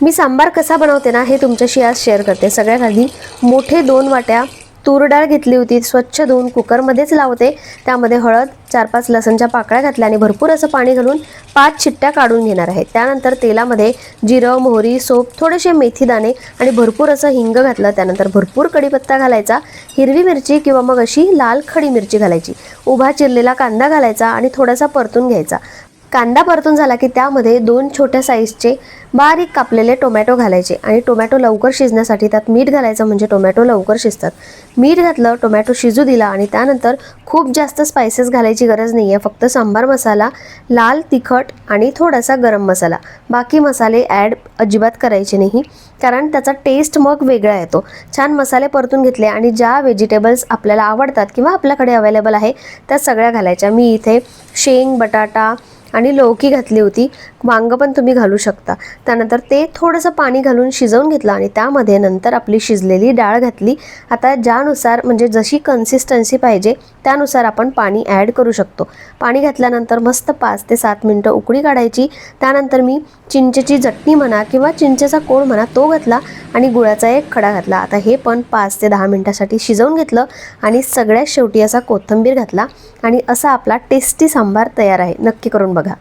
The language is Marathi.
मी सांबार कसा बनवते ना हे तुमच्याशी आज शेअर करते। सगळ्यात आधी मोठे 2 वाट्या तूर डाळ घेतली होती, स्वच्छ धुवून कुकरमध्येच लावते। त्यामध्ये हळद, 4-5 लसणच्या पाकळ्या घातल्या आणि भरपूर असं पाणी घालून 5 शिट्ट्या काढून घेणार आहे। त्यानंतर तेलामध्ये जिरं, मोहरी, सोप, थोडेसे मेथी दाणे आणि भरपूर असं हिंग घातलं। त्यानंतर भरपूर कढीपत्ता घालायचा, हिरवी मिरची किंवा मग अशी लाल खडी मिरची घालायची, उभा चिरलेला कांदा घालायचा आणि थोडासा परतून घ्यायचा। कांदा परतून झाला की त्यामध्ये 2 छोट्या साईजचे बारीक कापलेले टोमॅटो घालायचे आणि टोमॅटो लवकर शिजण्यासाठी त्यात मीठ घालायचं, म्हणजे टोमॅटो लवकर शिजतात। मीठ घातलं, टोमॅटो शिजू दिला आणि त्यानंतर खूप जास्त स्पाइसेस घालायची गरज नाही आहे, फक्त सांबार मसाला, लाल तिखट आणि थोडासा गरम मसाला। बाकी मसाले ॲड अजिबात करायचे नाही, कारण त्याचा टेस्ट मग वेगळा येतो। छान मसाले परतून घेतले आणि ज्या व्हेजिटेबल्स आपल्याला आवडतात किंवा आपल्याकडे अवेलेबल आहे त्या सगळ्या घालायच्या। मी इथे शेंग, बटाटा आणि लौकी घातली होती, वांग पण तुम्ही घालू शकता। त्यानंतर ते थोडंसं पाणी घालून शिजवून घेतलं आणि त्यामध्ये नंतर आपली शिजलेली डाळ घातली। आता ज्यानुसार म्हणजे जशी कन्सिस्टन्सी पाहिजे त्यानुसार आपण पाणी ॲड करू शकतो। पाणी घातल्यानंतर मस्त 5 ते 7 मिनिटं उकळी काढायची। त्यानंतर मी चिंचेची चटणी म्हणा किंवा चिंचेचा कोळ म्हणा तो घातला आणि गुळाचा एक खडा घातला। आता हे पण 5 ते 10 मिनिटासाठी शिजवून घेतलं आणि सगळ्यात शेवटी असा कोथिंबीर घातला आणि असा आपला टेस्टी सांबार तयार आहे। नक्की करून बघा।